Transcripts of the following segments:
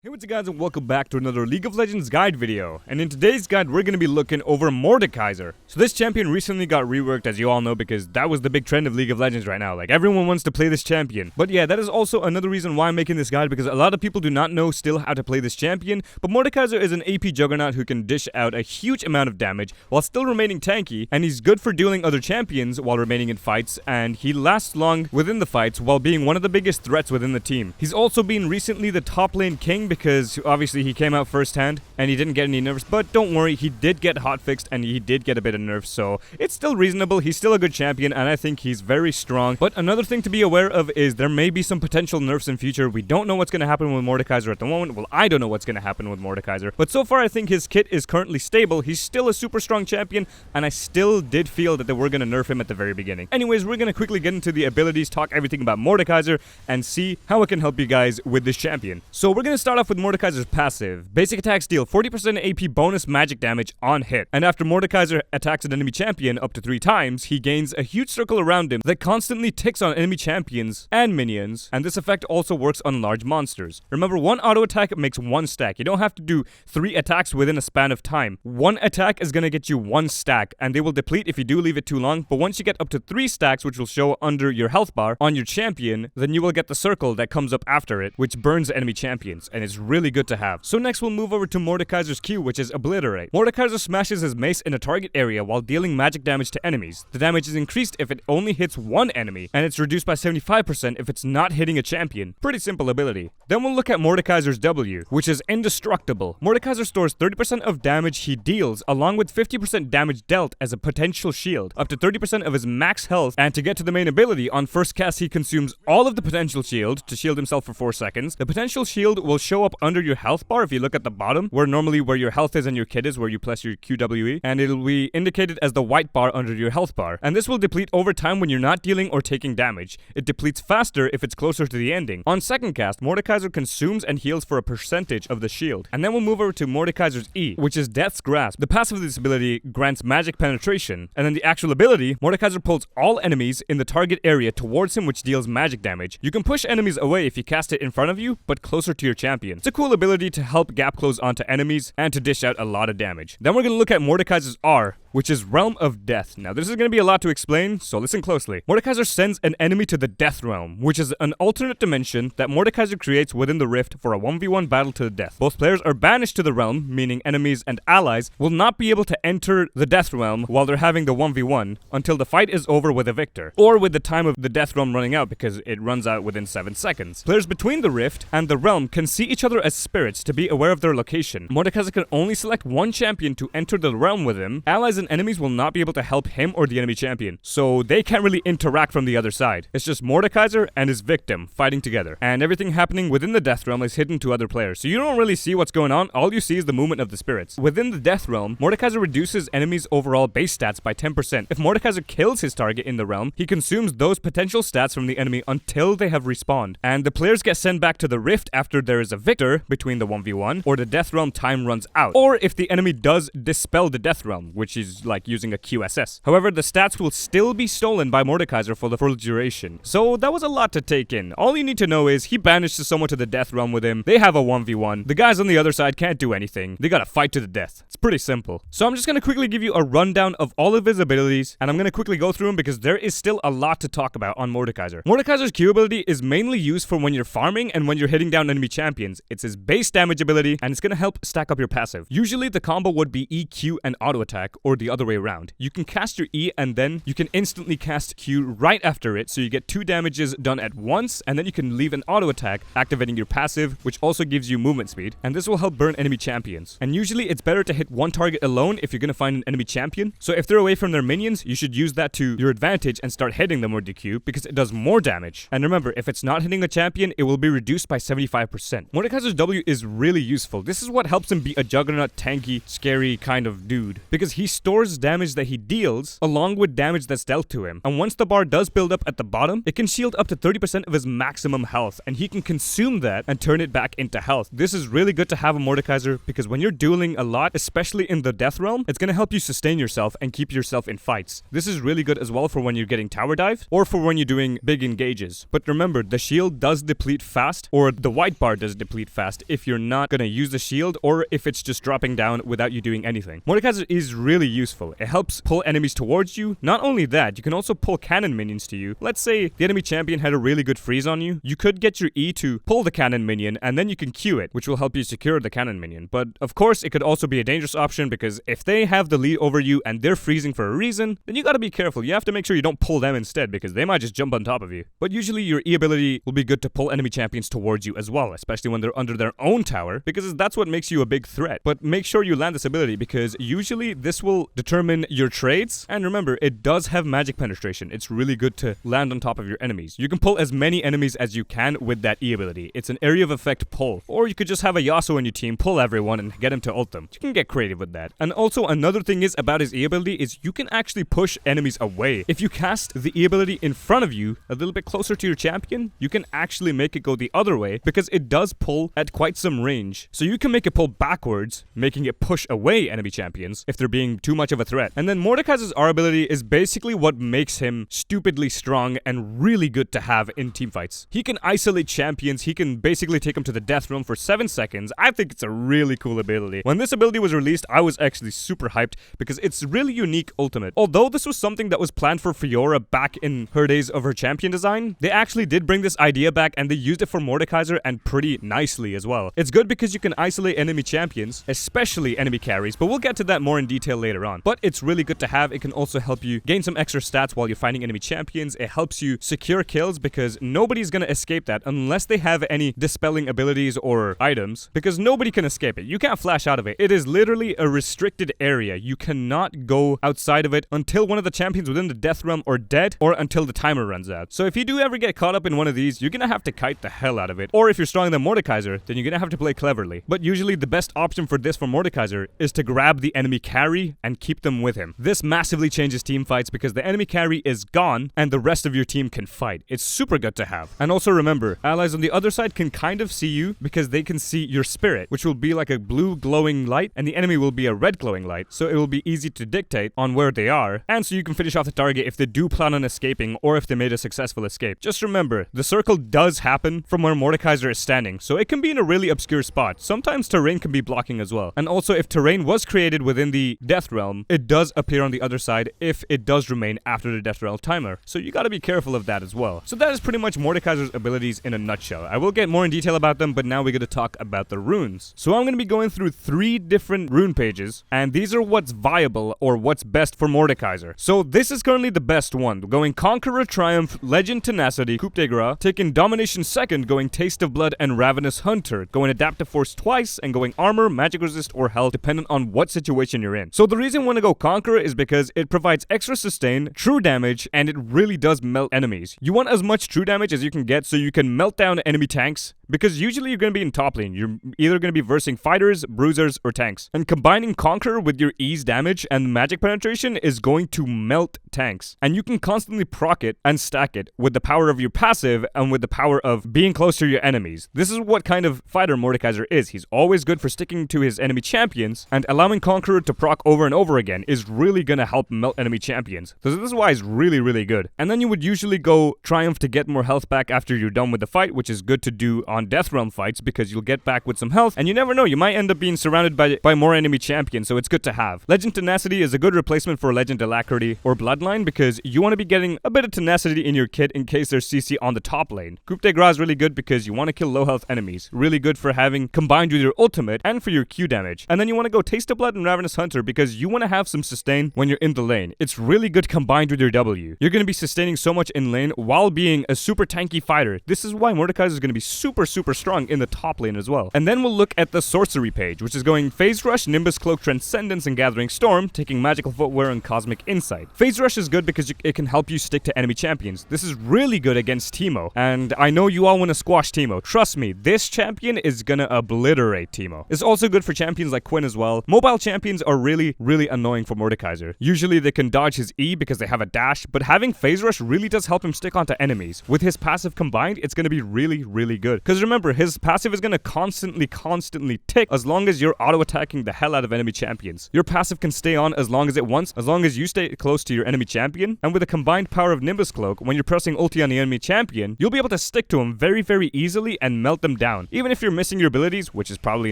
Hey, what's up guys, and welcome back to another League of Legends guide video. And in today's guide, we're going to be looking over MORDEKAISER. So this champion recently got reworked, as you all know, because that was the big trend of League of Legends right now. Like, everyone wants to play this champion. But yeah, that is also another reason why I'm making this guide, because a lot of people do not know still how to play this champion. But MORDEKAISER is an AP juggernaut who can dish out a huge amount of damage while still remaining tanky, and he's good for dueling other champions while remaining in fights, and he lasts long within the fights while being one of the biggest threats within the team. He's also been recently the top lane king because obviously he came out firsthand and he didn't get any nerfs, but don't worry, he did get hotfixed and he did get a bit of nerfs, so it's still reasonable. He's still a good champion and I think he's very strong. But another thing to be aware of is there may be some potential nerfs in future. We don't know what's going to happen with MORDEKAISER at the moment. Well, I don't know what's going to happen with MORDEKAISER, but so far I think his kit is currently stable. He's still a super strong champion and I still did feel that they were going to nerf him at the very beginning. Anyways, we're going to quickly get into the abilities, talk everything about MORDEKAISER, and see how it can help you guys with this champion. So we're going to start off with MORDEKAISER's passive. Basic attacks deal 40% AP bonus magic damage on hit. And after MORDEKAISER attacks an enemy champion up to 3 times, he gains a huge circle around him that constantly ticks on enemy champions and minions. And this effect also works on large monsters. Remember, one auto attack makes 1 stack. You don't have to do 3 attacks within a span of time. 1 attack is going to get you 1 stack, and they will deplete if you do leave it too long. But once you get up to 3 stacks, which will show under your health bar on your champion, then you will get the circle that comes up after it, which burns enemy champions, and it's really good to have. So next we'll move over to MORDEKAISER's Q, which is Obliterate. MORDEKAISER smashes his mace in a target area while dealing magic damage to enemies. The damage is increased if it only hits 1 enemy, and it's reduced by 75% if it's not hitting a champion. Pretty simple ability. Then we'll look at MORDEKAISER's W, which is Indestructible. MORDEKAISER stores 30% of damage he deals, along with 50% damage dealt as a potential shield, up to 30% of his max health, and to get to the main ability, on first cast he consumes all of the potential shield to shield himself for 4 seconds. The potential shield will show up under your health bar if you look at the bottom, where normally where your health is and your kit is, where you place your QWE, and it'll be indicated as the white bar under your health bar. And this will deplete over time when you're not dealing or taking damage. It depletes faster if it's closer to the ending. On second cast, MORDEKAISER consumes and heals for a percentage of the shield. And then we'll move over to MORDEKAISER's E, which is Death's Grasp. The passive of this ability grants magic penetration, and then the actual ability, MORDEKAISER pulls all enemies in the target area towards him, which deals magic damage. You can push enemies away if you cast it in front of you, but closer to your champion. It's a cool ability to help gap close onto enemies and to dish out a lot of damage. Then we're going to look at MORDEKAISER's R, which is Realm of Death. Now, this is going to be a lot to explain, so listen closely. MORDEKAISER sends an enemy to the Death Realm, which is an alternate dimension that MORDEKAISER creates within the Rift for a 1v1 battle to the death. Both players are banished to the realm, meaning enemies and allies will not be able to enter the Death Realm while they're having the 1v1 until the fight is over with a victor, or with the time of the Death Realm running out, because it runs out within 7 seconds. Players between the Rift and the realm can see each other as spirits to be aware of their location. MORDEKAISER can only select one champion to enter the realm with him. Allies and enemies will not be able to help him or the enemy champion, so they can't really interact from the other side. It's just MORDEKAISER and his victim fighting together, and everything happening within the Death Realm is hidden to other players, so you don't really see what's going on. All you see is the movement of the spirits. Within the Death Realm, MORDEKAISER reduces enemies' overall base stats by 10%. If MORDEKAISER kills his target in the realm, he consumes those potential stats from the enemy until they have respawned, and the players get sent back to the Rift after there is a victor between the 1v1 or the Death Realm time runs out, or if the enemy does dispel the Death Realm, which is like using a QSS. However, the stats will still be stolen by MORDEKAISER for the full duration. So that was a lot to take in. All you need to know is he banishes someone to the Death Realm with him. They have a 1v1. The guys on the other side can't do anything. They gotta fight to the death. It's pretty simple. So I'm just gonna quickly give you a rundown of all of his abilities, and I'm gonna quickly go through them because there is still a lot to talk about on MORDEKAISER. MORDEKAISER's Q ability is mainly used for when you're farming and when you're hitting down enemy champions. It's his base damage ability, and it's gonna help stack up your passive. Usually the combo would be E, Q, and auto attack, or the other way around. You can cast your E and then you can instantly cast Q right after it, so you get 2 damages done at once, and then you can leave an auto attack, activating your passive, which also gives you movement speed, and this will help burn enemy champions. And usually it's better to hit one target alone if you're gonna find an enemy champion, so if they're away from their minions, you should use that to your advantage and start hitting them with the Q, because it does more damage. And remember, if it's not hitting a champion, it will be reduced by 75%. MORDEKAISER's W is really useful. This is what helps him be a juggernaut, tanky, scary kind of dude, because he stores stores damage that he deals along with damage that's dealt to him. And once the bar does build up at the bottom, it can shield up to 30% of his maximum health, and he can consume that and turn it back into health. This is really good to have a Mordekaiser because when you're dueling a lot, especially in the death realm, it's gonna help you sustain yourself and keep yourself in fights. This is really good as well for when you're getting tower dived or for when you're doing big engages. But remember, the shield does deplete fast, or the white bar does deplete fast if you're not gonna use the shield or if it's just dropping down without you doing anything. Mordekaiser is really useful. It helps pull enemies towards you. Not only that, you can also pull cannon minions to you. Let's say the enemy champion had a really good freeze on you. You could get your E to pull the cannon minion and then you can Q it, which will help you secure the cannon minion. But of course, it could also be a dangerous option because if they have the lead over you and they're freezing for a reason, then you gotta be careful. You have to make sure you don't pull them instead because they might just jump on top of you. But usually your E ability will be good to pull enemy champions towards you as well, especially when they're under their own tower, because that's what makes you a big threat. But make sure you land this ability because usually this will determine your trades. And remember, it does have magic penetration. It's really good to land on top of your enemies. You can pull as many enemies as you can with that E ability. It's an area of effect pull. Or you could just have a Yasuo in your team, pull everyone and get him to ult them. You can get creative with that. And also another thing is about his E ability is you can actually push enemies away. If you cast the E ability in front of you, a little bit closer to your champion, you can actually make it go the other way because it does pull at quite some range. So you can make it pull backwards, making it push away enemy champions if they're being too much of a threat. And then Mordekaiser's R ability is basically what makes him stupidly strong and really good to have in teamfights. He can isolate champions. He can basically take them to the death realm for 7 seconds. I think it's a really cool ability. When this ability was released, I was actually super hyped because it's really unique ultimate. Although this was something that was planned for Fiora back in her days of her champion design, they actually did bring this idea back and they used it for Mordekaiser and pretty nicely as well. It's good because you can isolate enemy champions, especially enemy carries, but we'll get to that more in detail later on. But it's really good to have. It can also help you gain some extra stats while you're fighting enemy champions. It helps you secure kills because nobody's gonna escape that unless they have any dispelling abilities or items, because nobody can escape it. You can't flash out of it. It is literally a restricted area. You cannot go outside of it until one of the champions within the death realm are dead or until the timer runs out. So if you do ever get caught up in one of these, you're gonna have to kite the hell out of it. Or if you're stronger than Mordekaiser, then you're gonna have to play cleverly. But usually the best option for this for Mordekaiser is to grab the enemy carry and keep them with him. This massively changes team fights because the enemy carry is gone and the rest of your team can fight. It's super good to have. And also remember, allies on the other side can kind of see you because they can see your spirit, which will be like a blue glowing light, and the enemy will be a red glowing light. So it will be easy to dictate on where they are, and so you can finish off the target if they do plan on escaping or if they made a successful escape. Just remember, the circle does happen from where Mordekaiser is standing, so it can be in a really obscure spot. Sometimes terrain can be blocking as well. And also, if terrain was created within the death realm, it does appear on the other side if it does remain after the death realm timer. So you gotta be careful of that as well. So that is pretty much Mordekaiser's abilities in a nutshell. I will get more in detail about them, but now we're gonna talk about the runes. So I'm gonna be going through 3 different rune pages, and these are what's viable or what's best for Mordekaiser. So this is currently the best one, going Conqueror, Triumph, Legend, Tenacity, Coup de Grace, taking Domination second, going Taste of Blood and Ravenous Hunter, going Adaptive Force twice, and going Armor, Magic Resist, or Health, depending on what situation you're in. So the reason I want to go Conqueror is because it provides extra sustain, true damage, and it really does melt enemies. You want as much true damage as you can get so you can melt down enemy tanks, because usually you're going to be in top lane. You're either going to be versing fighters, bruisers, or tanks. And combining Conqueror with your ease damage and magic penetration is going to melt tanks. And you can constantly proc it and stack it with the power of your passive and with the power of being close to your enemies. This is what kind of fighter Mordekaiser is. He's always good for sticking to his enemy champions, and allowing Conqueror to proc over and over again is really going to help melt enemy champions. So this is why he's really, really good. And then you would usually go Triumph to get more health back after you're done with the fight, which is good to do on Death Realm fights because you'll get back with some health, and you never know, you might end up being surrounded by more enemy champions, so it's good to have. Legend Tenacity is a good replacement for Legend Alacrity or Bloodline because you want to be getting a bit of tenacity in your kit in case there's CC on the top lane. Coup de Grace is really good because you want to kill low health enemies. Really good for having combined with your ultimate and for your Q damage. And then you want to go Taste of Blood and Ravenous Hunter because you want to have some sustain when you're in the lane. It's really good combined with your W. You're going to be sustaining so much in lane while being a super tanky fighter. This is why Mordekaiser is going to be super strong in the top lane as well. And then we'll look at the sorcery page, which is going Phase Rush, Nimbus Cloak, Transcendence, and Gathering Storm, taking Magical Footwear and Cosmic Insight. Phase Rush is good because it can help you stick to enemy champions. This is really good against Teemo, and I know you all want to squash Teemo. Trust me, this champion is gonna obliterate Teemo. It's also good for champions like Quinn as well. Mobile champions are really really annoying for Mordekaiser. Usually they can dodge his E because they have a dash, but having Phase Rush really does help him stick onto enemies. With his passive combined, it's going to be really, really good. Because remember, his passive is going to constantly tick as long as you're auto-attacking the hell out of enemy champions. Your passive can stay on as long as it wants, as long as you stay close to your enemy champion. And with the combined power of Nimbus Cloak, when you're pressing ulti on the enemy champion, you'll be able to stick to him very, very easily and melt them down. Even if you're missing your abilities, which is probably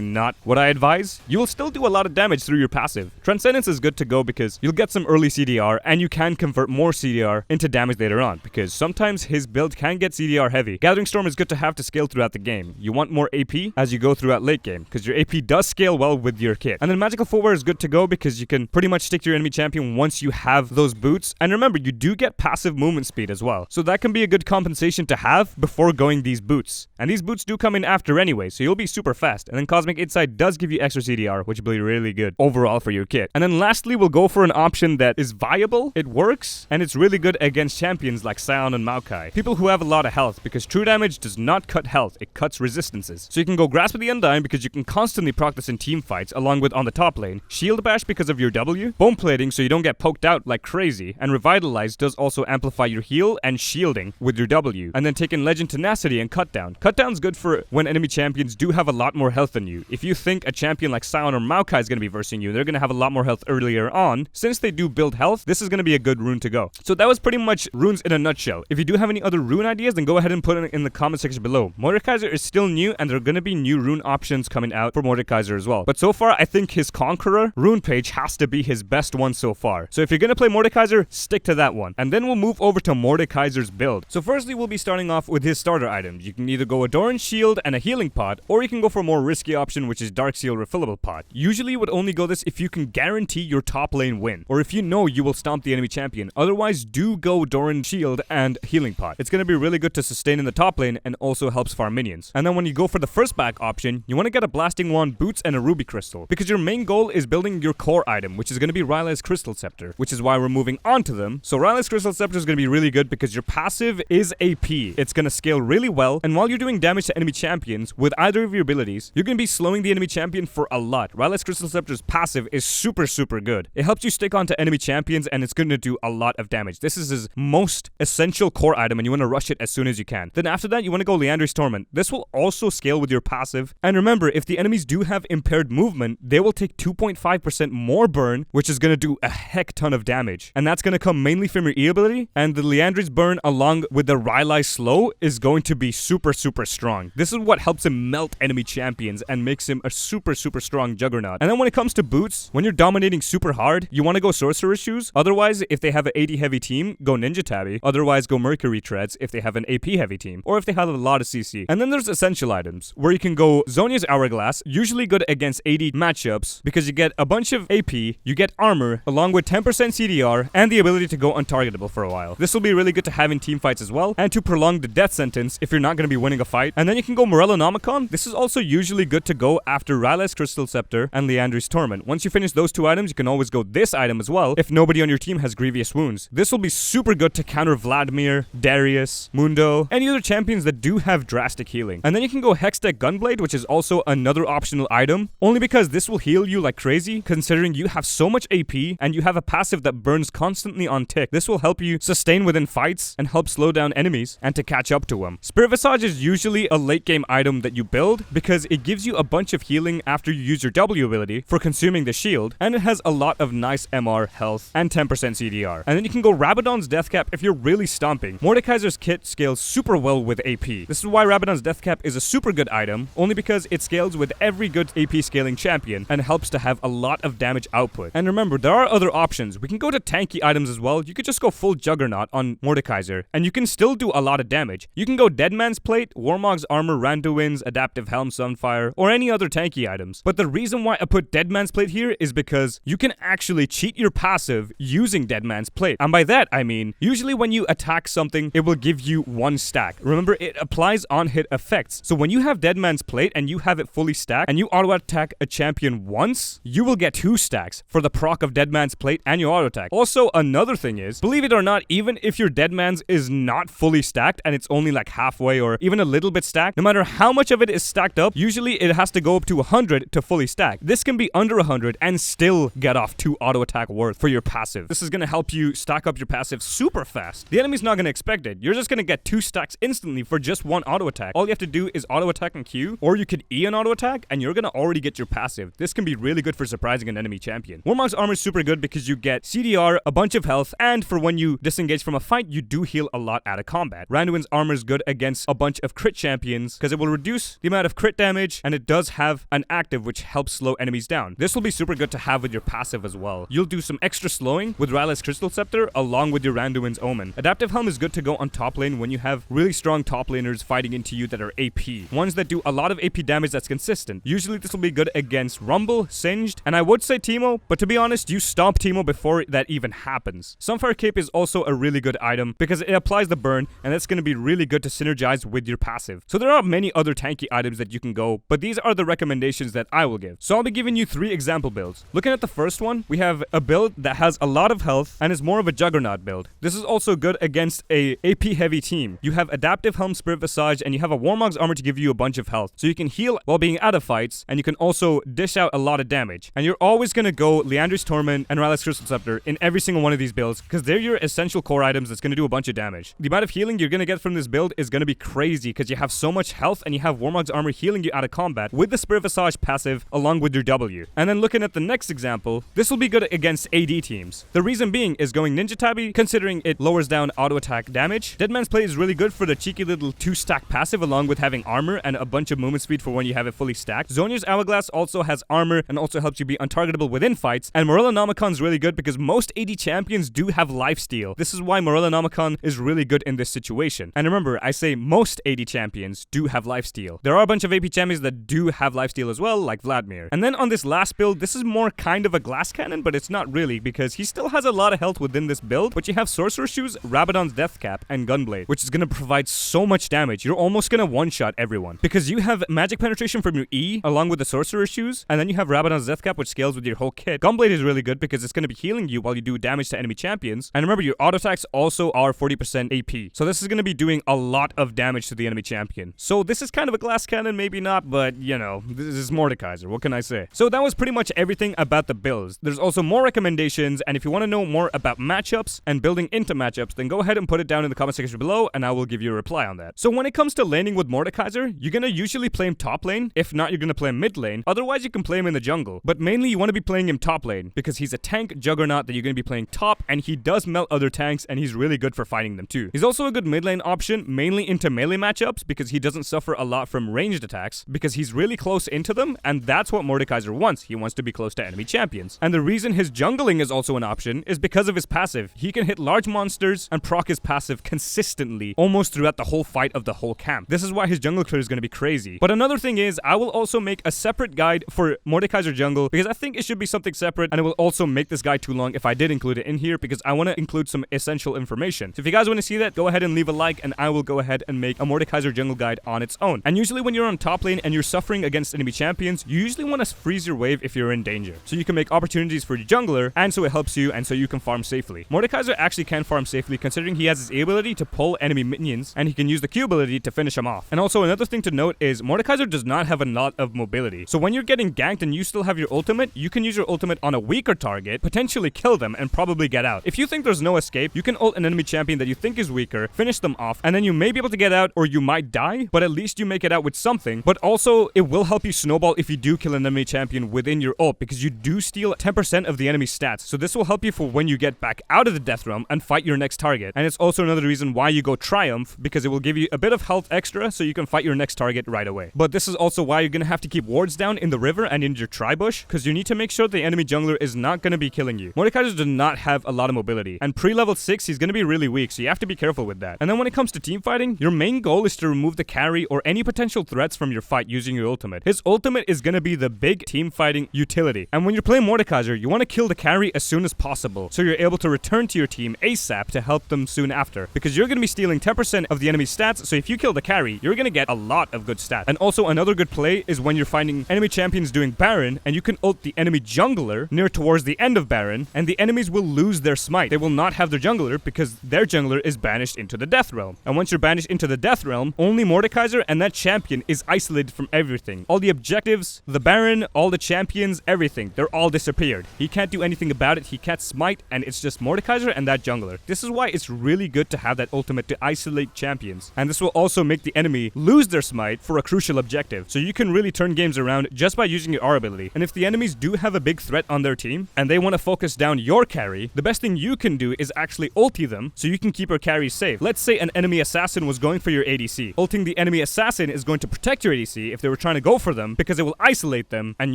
not what I advise, you will still do a lot of damage through your passive. Transcendence is good to go because you'll get some early CDR and you can convert more CDR into damage later on, because sometimes his build can get CDR heavy. Gathering Storm is good to have to scale throughout the game. You want more AP as you go throughout late game, because your AP does scale well with your kit. And then Magical Footwear is good to go because you can pretty much stick to your enemy champion once you have those boots. And remember, you do get passive movement speed as well, so that can be a good compensation to have before going these boots. And these boots do come in after anyway, so you'll be super fast. And then Cosmic Insight does give you extra CDR, which will be really good overall for your kit. And then lastly, we'll go for an option that is viable, it works, and it's really good against champions like Sion and Maokai. People who have a lot of health, because true damage does not cut health, it cuts resistances. So you can go Grasp of the Undying because you can constantly proc this in team fights, along with on the top lane. Shield Bash because of your W. Bone Plating so you don't get poked out like crazy. And Revitalize does also amplify your heal and shielding with your W. And then taking Legend Tenacity and Cut Down. Cut Down's good for when enemy champions do have a lot more health than you. If you think a champion like Sion or Maokai is going to be versing you, they're going to have a lot more health earlier on. Since they do build health, this is going to be a good rune to go. So that was pretty much runes in a nutshell. If you do have any other rune ideas, then go ahead and put it in the comment section below. Mordekaiser is still new, and there are going to be new rune options coming out for Mordekaiser as well. But so far, I think his Conqueror rune page has to be his best one so far. So if you're going to play Mordekaiser, stick to that one. And then we'll move over to Mordekaiser's build. So firstly, we'll be starting off with his starter items. You can either go a Doran Shield and a Healing Pot, or you can go for a more risky option, which is Dark Seal Refillable Pot. Usually you would only go this if you can guarantee your top lane win, or if you know you will stomp the enemy champion. Otherwise, do go Doran Shield and Healing Pot. It's going to be really good to sustain in the top lane and also helps farm minions. And then when you go for the first back option, you want to get a Blasting Wand, Boots, and a Ruby Crystal, because your main goal is building your core item, which is going to be Rylai's Crystal Scepter, which is why we're moving on to them. So Rylai's Crystal Scepter is going to be really good because your passive is AP. It's going to scale really well, and while you're doing damage to enemy champions with either of your abilities, you're going to be slowing the enemy champion for a lot. Rylai's Crystal Scepter's passive is super good. It helps you stick onto enemy champions, and it's going to do a lot of damage. This is his most essential core item, and you want to rush it as soon as you can. Then after that, you want to go Liandry's Torment. This will also scale with your passive. And remember, if the enemies do have impaired movement, they will take 2.5% more burn, which is going to do a heck ton of damage. And that's going to come mainly from your E ability, and the Liandry's burn along with the Rylai slow is going to be super strong. This is what helps him melt enemy champions and makes him a super strong juggernaut. And then when it comes to boots, when you're dominating super hard, you want to go Sorcerer's Shoes. Otherwise, if they have an AD heavy team, go Ninja Tabby. Otherwise, go Mercury Treads if they have an AP heavy team, or if they have a lot of CC. And then there's essential items, where you can go Zhonya's Hourglass, usually good against AD matchups, because you get a bunch of AP, you get armor, along with 10% CDR, and the ability to go untargetable for a while. This will be really good to have in team fights as well, and to prolong the death sentence if you're not going to be winning a fight. And then you can go Morellonomicon. This is also usually good to go after Rylai's Crystal Scepter and Liandry's Torment. Once you finish those two items, you can always go this item as well if nobody on your team has Grievous Wounds. This will be super good to counter Vladimir, Darius, Mundo, any other champions that do have drastic healing. And then you can go Hextech Gunblade, which is also another optional item, only because this will heal you like crazy, considering you have so much AP and you have a passive that burns constantly on tick. This will help you sustain within fights and help slow down enemies and to catch up to them. Spirit Visage is usually a late game item that you build because it gives you a bunch of healing after you use your W ability for consuming the shield, and it has a lot of nice MR, health, and 10% CDR. And then you can go Rabadon's Deathcap if you're really stomping. Mordekaiser's kit scales super well with AP. This is why Rabadon's Deathcap is a super good item, only because it scales with every good AP scaling champion and helps to have a lot of damage output. And remember, there are other options. We can go to tanky items as well. You could just go full Juggernaut on Mordekaiser, and you can still do a lot of damage. You can go Deadman's Plate, Warmog's Armor, Randuin's Adaptive Helm, Sunfire, or any other tanky items. But the reason why I put Deadman's Plate here is because you can actually cheat your passive using Deadman's Plate. And by that, I mean, usually when you attack something, it will give you one stack. Remember, it applies on hit effects. So when you have Deadman's Plate and you have it fully stacked and you auto attack a champion once, you will get 2 stacks for the proc of Deadman's Plate and your auto attack. Also, another thing is, believe it or not, even if your Deadman's is not fully stacked and it's only like halfway or even a little bit stacked, no matter how much of it is stacked up, usually it has to go up to 100 to fully stack. This can be under 100 and still still get off 2 auto attack worth for your passive. This is going to help you stack up your passive super fast. The enemy's not going to expect it. You're just going to get 2 stacks instantly for just 1 auto attack. All you have to do is auto attack and Q, or you could E an auto attack, and you're going to already get your passive. This can be really good for surprising an enemy champion. Warmog's armor is super good because you get CDR, a bunch of health, and for when you disengage from a fight, you do heal a lot out of combat. Randuin's armor is good against a bunch of crit champions because it will reduce the amount of crit damage, and it does have an active which helps slow enemies down. This will be super good to have with your passive as well. You'll do some extra slowing with Rylai's Crystal Scepter along with your Randuin's Omen. Adaptive Helm is good to go on top lane when you have really strong top laners fighting into you that are AP. Ones that do a lot of AP damage that's consistent. Usually this will be good against Rumble, Singed, and I would say Teemo, but to be honest, you stomp Teemo before that even happens. Sunfire Cape is also a really good item because it applies the burn, and that's going to be really good to synergize with your passive. So there are many other tanky items that you can go, but these are the recommendations that I will give. So I'll be giving you 3 example builds. Looking at the first one, we have a build that has a lot of health and is more of a Juggernaut build. This is also good against a AP heavy team. You have Adaptive Helm, Spirit Visage, and you have a Warmog's armor to give you a bunch of health. So you can heal while being out of fights, and you can also dish out a lot of damage. And you're always going to go Leandry's Torment and Rylai's Crystal Scepter in every single one of these builds because they're your essential core items that's going to do a bunch of damage. The amount of healing you're going to get from this build is going to be crazy because you have so much health and you have Warmog's armor healing you out of combat with the Spirit Visage passive along with your W. And then looking at the next example, this will be good against AD teams. The reason being is going Ninja Tabi, considering it lowers down auto attack damage. Deadman's Play is really good for the cheeky little 2-stack passive along with having armor and a bunch of movement speed for when you have it fully stacked. Zonya's Hourglass also has armor and also helps you be untargetable within fights. And Morellonomicon is really good because most AD champions do have lifesteal. This is why Morellonomicon is really good in this situation. And remember, I say most AD champions do have lifesteal. There are a bunch of AP champions that do have lifesteal as well, like Vladimir. And then on this last build, this is more kind of a glass cannon, but it's not really because he still has a lot of health within this build. But you have Sorcerer's Shoes, Rabadon's Death Cap, and Gunblade, which is going to provide so much damage. You're almost going to one-shot everyone because you have magic penetration from your E along with the Sorcerer's Shoes, and then you have Rabadon's Death Cap, which scales with your whole kit. Gunblade is really good because it's going to be healing you while you do damage to enemy champions. And remember, your auto attacks also are 40% AP. So this is going to be doing a lot of damage to the enemy champion. So this is kind of a glass cannon, maybe not, but you know, this is Mordekaiser. What can I say? So that was pretty much everything about the builds. There's also more recommendations, and if you want to know more about matchups and building into matchups, then go ahead and put it down in the comment section below, and I will give you a reply on that. So when it comes to laning with Mordekaiser, you're going to usually play him top lane. If not, you're going to play him mid lane. Otherwise, you can play him in the jungle. But mainly, you want to be playing him top lane because he's a tank juggernaut that you're going to be playing top, and he does melt other tanks, and he's really good for fighting them too. He's also a good mid lane option, mainly into melee matchups because he doesn't suffer a lot from ranged attacks because he's really close into them, and that's what Mordekaiser wants. He wants to be close to enemy champions. And the reason his jungling is also an option is because of his passive. He can hit large monsters and proc his passive consistently almost throughout the whole fight of the whole camp. This is why his jungle clear is going to be crazy. But another thing is, I will also make a separate guide for Mordekaiser jungle because I think it should be something separate, and it will also make this guide too long if I did include it in here because I want to include some essential information. So if you guys want to see that, go ahead and leave a like, and I will go ahead and make a Mordekaiser jungle guide on its own. And usually when you're on top lane and you're suffering against enemy champions, you usually want to freeze your wave if you're in danger. So you can make opportunities for your jungler, and so it helps you, and so you can farm safely. Mordekaiser actually can farm safely considering he has his A ability to pull enemy minions, and he can use the Q ability to finish them off. And also another thing to note is Mordekaiser does not have a lot of mobility. So when you're getting ganked and you still have your ultimate, you can use your ultimate on a weaker target, potentially kill them, and probably get out. If you think there's no escape, you can ult an enemy champion that you think is weaker, finish them off, and then you may be able to get out, or you might die, but at least you make it out with something. But also, it will help you snowball if you do kill an enemy champion within your ult, because you do steal 10% of the enemy's stats. So this will help you for when you get back out of the death realm and fight your next target. And it's also another reason why you go Triumph, because it will give you a bit of health extra so you can fight your next target right away. But this is also why you're going to have to keep wards down in the river and in your tri-bush, because you need to make sure the enemy jungler is not going to be killing you. Mordekaiser does not have a lot of mobility, and pre-level 6 he's going to be really weak, so you have to be careful with that. And then when it comes to team fighting, your main goal is to remove the carry or any potential threats from your fight using your ultimate. His ultimate is going to be the big team fighting utility. And when you're playing Mordekaiser, you want to kill the carry as soon as possible, so you're able to return to your team ASAP to help them soon after, because you're going to be stealing 10% of the enemy's stats, so if you kill the carry, you're going to get a lot of good stats. And also another good play is when you're finding enemy champions doing Baron, and you can ult the enemy jungler near towards the end of Baron, and the enemies will lose their smite. They will not have their jungler because their jungler is banished into the death realm. And once you're banished into the death realm, only Mordekaiser and that champion is isolated from everything. All the objectives, the Baron, all the champions, everything. they're all disappeared. He can't do anything about it, he can't smite, and it's just Mordekaiser and that jungler. This is why it's really good to have that ultimate to isolate champions, and this will also make the enemy lose their smite for a crucial objective. So you can really turn games around just by using your R ability. And if the enemies do have a big threat on their team, and they want to focus down your carry, the best thing you can do is actually ulti them so you can keep your carry safe. Let's say an enemy assassin was going for your ADC. Ulting the enemy assassin is going to protect your ADC if they were trying to go for them, because it will isolate them, and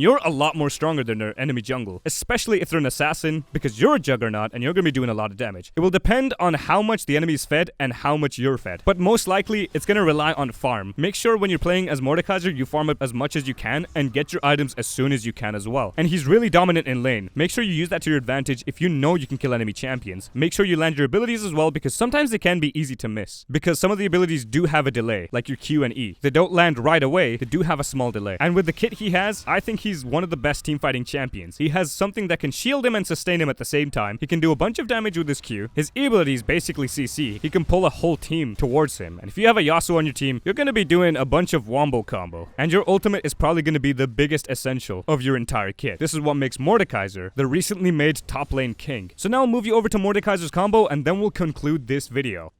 you're a lot more stronger than their enemy jungle, especially if they're an assassin, because you're a juggernaut and you're going to be doing a lot of damage. It will depend on how much the enemy's fed and how much you're fed, but most likely it's going to rely on farm. Make sure when you're playing as Mordekaiser, you farm up as much as you can and get your items as soon as you can as well. And he's really dominant in lane. Make sure you use that to your advantage if you know you can kill enemy champions. Make sure you land your abilities as well, because sometimes they can be easy to miss, because some of the abilities do have a delay, like your Q and E. They don't land right away, they do have a small delay. And with the kit he has, I think he's one of the best teamfighting champions. He has something that can shield him and sustain him at the same time. He can do a bunch of damage with his Q. His E ability is basically CC. He can pull a whole team towards him. And if you have a Yasuo on your team, you're going to be doing a bunch of wombo combo. And your ultimate is probably going to be the biggest essential of your entire kit. This is what makes Mordekaiser the recently made top lane king. So now I'll move you over to Mordekaiser's combo, and then we'll conclude this video.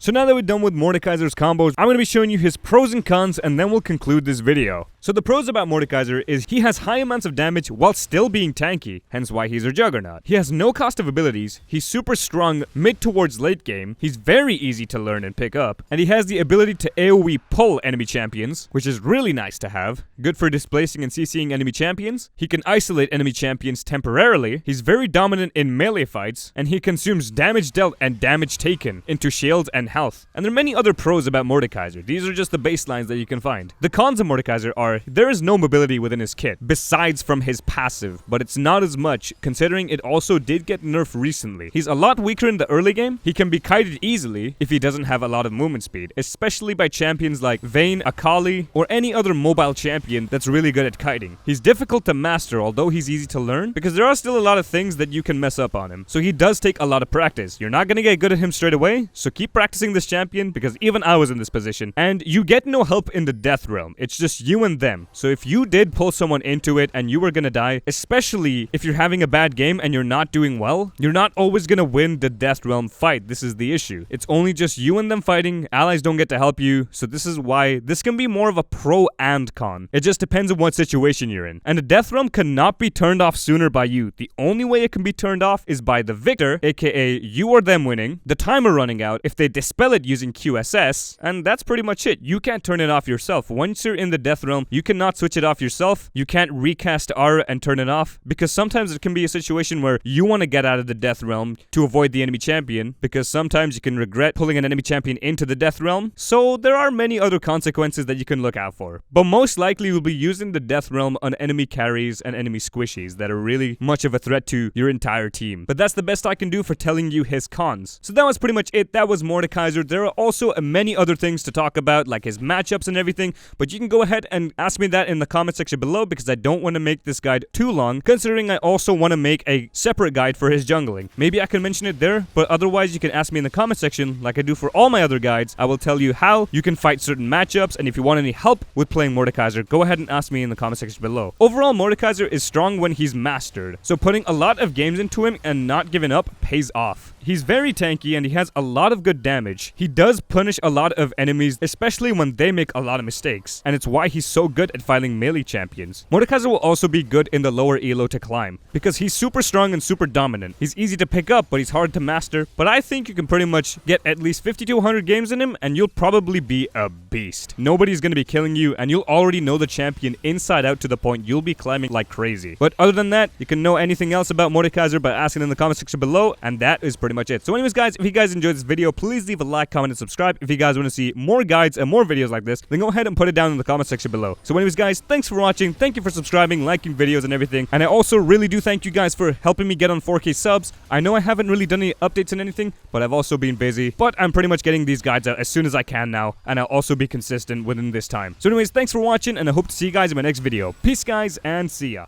So now that we're done with Mordekaiser's combos, I'm going to be showing you his pros and cons, and then we'll conclude this video. So the pros about Mordekaiser is he has high amounts of damage while still being tanky, hence why he's a juggernaut. He has no cost of abilities, he's super strong mid towards late game, he's very easy to learn and pick up, and he has the ability to AoE pull enemy champions, which is really nice to have, good for displacing and CCing enemy champions. He can isolate enemy champions temporarily, he's very dominant in melee fights, and he consumes damage dealt and damage taken into shields and health. And there are many other pros about Mordekaiser. These are just the baselines that you can find. The cons of Mordekaiser are there is no mobility within his kit, besides from his passive, but it's not as much, considering it also did get nerfed recently. He's a lot weaker in the early game. He can be kited easily if he doesn't have a lot of movement speed, especially by champions like Vayne, Akali, or any other mobile champion that's really good at kiting. He's difficult to master, although he's easy to learn, because there are still a lot of things that you can mess up on him. So he does take a lot of practice. You're not gonna get good at him straight away, so keep practicing this champion, because even I was in this position. And you get no help in the death realm. It's just you and them. So if you did pull someone into it and you were gonna die, especially if you're having a bad game and you're not doing well, you're not always gonna win the death realm fight. This is the issue. It's only just you and them fighting. Allies don't get to help you. So this is why this can be more of a pro and con. It just depends on what situation you're in. And the death realm cannot be turned off sooner by you. The only way it can be turned off is by the victor, aka you or them winning, the timer running out, if they dispel it using QSS, and that's pretty much it. You can't turn it off yourself. Once you're in the death realm, you cannot switch it off yourself. You can't recast Aura and turn it off, because sometimes it can be a situation where you want to get out of the death realm to avoid the enemy champion, because sometimes you can regret pulling an enemy champion into the death realm. So there are many other consequences that you can look out for, but most likely you'll be using the death realm on enemy carries and enemy squishies that are really much of a threat to your entire team. But that's the best I can do for telling you his cons. So that was pretty much it. That was Mordekaiser. There are also many other things to talk about, like his matchups and everything, but you can go ahead and ask me that in the comment section below, because I don't want to make this guide too long, considering I also want to make a separate guide for his jungling. Maybe I can mention it there, but otherwise you can ask me in the comment section like I do for all my other guides. I will tell you how you can fight certain matchups, and if you want any help with playing Mordekaiser, go ahead and ask me in the comment section below. Overall, Mordekaiser is strong when he's mastered, so putting a lot of games into him and not giving up pays off. He's very tanky and he has a lot of good damage. He does punish a lot of enemies, especially when they make a lot of mistakes, and it's why he's so good at fighting melee champions. Mordekaiser will also be good in the lower elo to climb, because he's super strong and super dominant. He's easy to pick up, but he's hard to master, but I think you can pretty much get at least 50 to 100 games in him, and you'll probably be a beast. Nobody's gonna be killing you, and you'll already know the champion inside out to the point you'll be climbing like crazy. But other than that, you can know anything else about Mordekaiser by asking in the comment section below, and that is pretty much it. So anyways guys, if you guys enjoyed this video, please leave a like, comment, and subscribe. If you guys want to see more guides and more videos like this, then go ahead and put it down in the comment section below. So anyways guys, thanks for watching, thank you for subscribing, liking videos and everything, and I also really do thank you guys for helping me get on 4K subs. I know I haven't really done any updates and anything, but I've also been busy, but I'm pretty much getting these guides out as soon as I can now, and I'll also be consistent within this time. So anyways, thanks for watching, and I hope to see you guys in my next video. Peace guys, and see ya.